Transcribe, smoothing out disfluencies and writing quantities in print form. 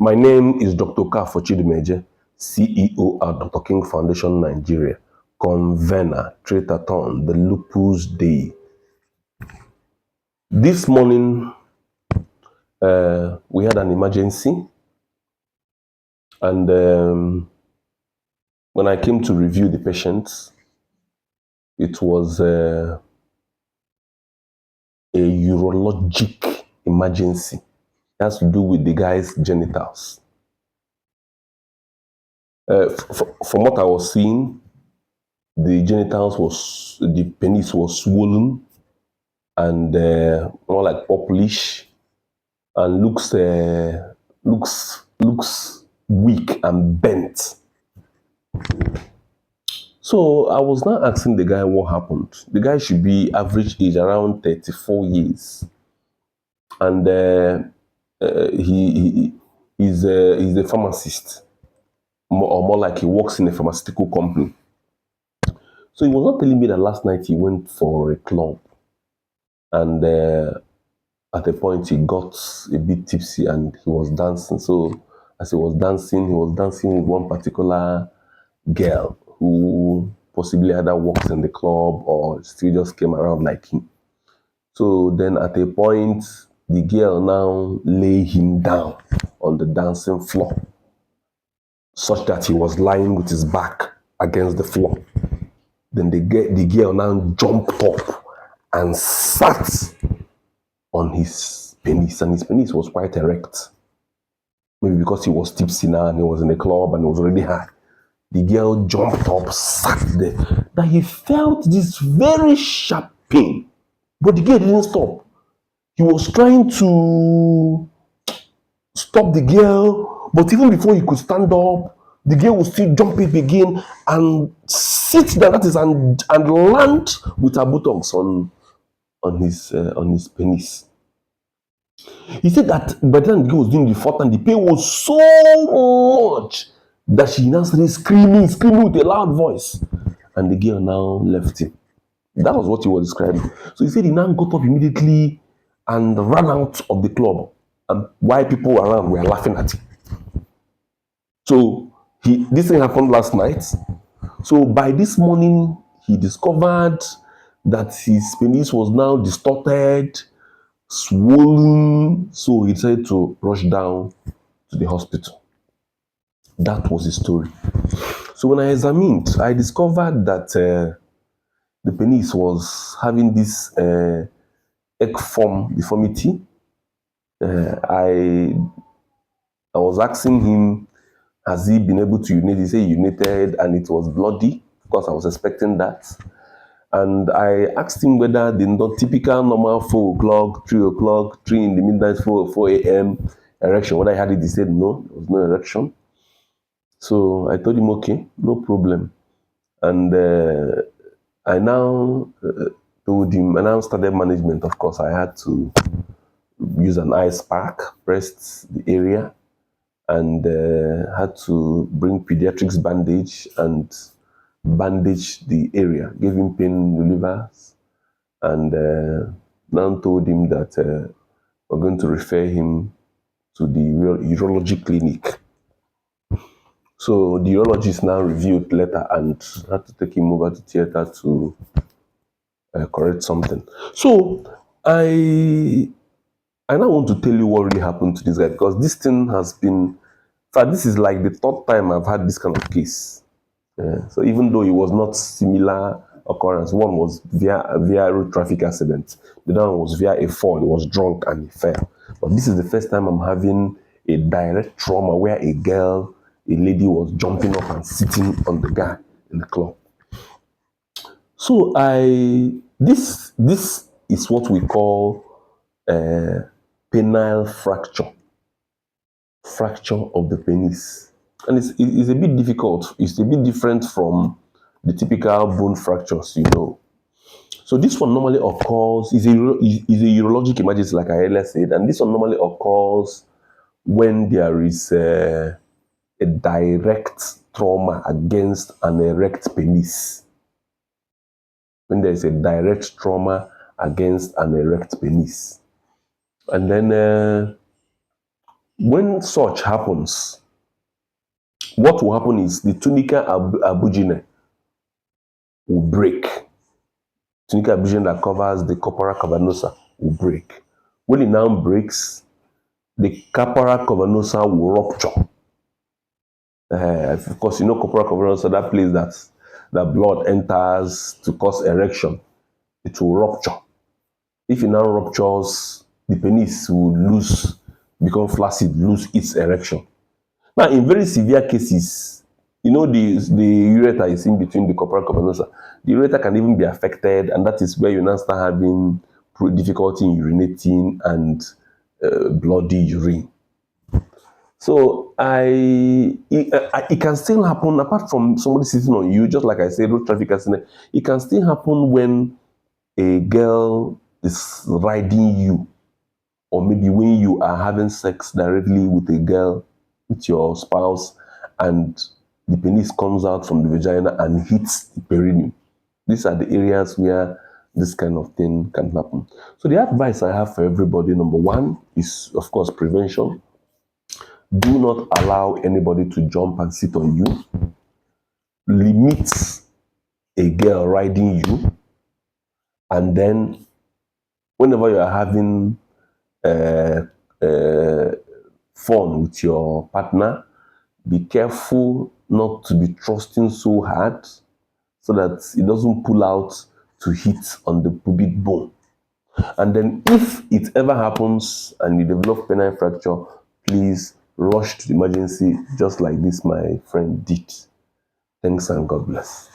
My name is Dr. Okafor Chidumeje, CEO at OurDrKing Foundation Nigeria, convener, Tritathon, the Lupus Day. This morning, we had an emergency, and when I came to review the patient, it was a urologic emergency. It has to do with the guy's genitals. From what I was seeing, the penis was swollen and more like purplish, and looks weak and bent. So I was now asking the guy what happened. The guy should be average age around 34 years, and he's a pharmacist, or more like he works in a pharmaceutical company. So he was not telling me that last night he went for a club, and at a point he got a bit tipsy and he was dancing. So as he was dancing with one particular girl who possibly either works in the club or still just came around like him. So then at a point, the girl now lay him down on the dancing floor, such that he was lying with his back against the floor. Then the girl now jumped up and sat on his penis, and his penis was quite erect. Maybe because he was tipsy now and he was in the club and he was already high. The girl jumped up, sat there. That he felt this very sharp pain, but the girl didn't stop. He was trying to stop the girl, but even before he could stand up, the girl would still jump up again and sit down, that is, and land with her buttocks on his penis. He said that by the time the girl was doing the fourth time, the pain was so much that she now started screaming with a loud voice, and the girl now left him. That was what he was describing. So he said he now got up immediately and ran out of the club, and while people around were laughing at him. So this thing happened last night. So by this morning, he discovered that his penis was now distorted, swollen. So he decided to rush down to the hospital. That was his story. So when I examined, I discovered that the penis was having this egg form deformity. I was asking him, has he been able to urinate? He said he urinated and it was bloody. Of course, I was expecting that. And I asked him whether the typical normal 4 o'clock, 3 o'clock, 3 in the midnight, 4 a.m. erection, whether I had it. He said no, there was no erection. So I told him, okay, no problem. And I now told him, and I started management. Of course, I had to use an ice pack, pressed the area, and had to bring pediatrics bandage and bandage the area, gave him pain relievers, and now told him that we're going to refer him to the urology clinic. So the urologist now reviewed later and had to take him over to theater to correct something. So I now want to tell you what really happened to this guy, because this thing has been, in fact, this is like the 3rd time I've had this kind of case. So even though it was not similar occurrence, one was via road traffic accident, the other one was via a fall. He was drunk and he fell. But this is the first time I'm having a direct trauma where a lady was jumping up and sitting on the guy in the club. So this is what we call penile fracture of the penis. And it's a bit difficult. It's a bit different from the typical bone fractures, you know. So this one normally occurs, is a urologic emergency, like I earlier said, and this one normally occurs when there is a direct trauma against an erect penis. When there is a direct trauma against an erect penis. And then When such happens, what will happen is the tunica abugine will break. Tunica abugine that covers the corpora cavernosa will break. When it now breaks, the corpora cavernosa will rupture. Of course, you know corpora cavernosa, that place that blood enters to cause erection, it will rupture. If it now ruptures, the penis will become flaccid, lose its erection. Now, in very severe cases, you know the ureter is in between the corpora cavernosa. The ureter can even be affected, and that is where you now start having difficulty in urinating and bloody urine. So it can still happen apart from somebody sitting on you, just like I said, road traffic accident. It can still happen when a girl is riding you, or maybe when you are having sex directly with a girl, with your spouse, and the penis comes out from the vagina and hits the perineum. These are the areas where this kind of thing can happen. So the advice I have for everybody, number one, is of course prevention. Do not allow anybody to jump and sit on you. Limit a girl riding you. And then whenever you are having uh, uh, fun with your partner, be careful not to be thrusting so hard so that it doesn't pull out to hit on the pubic bone. And then if it ever happens and you develop penile fracture, please rush to the emergency just like this my friend did. Thanks and God bless.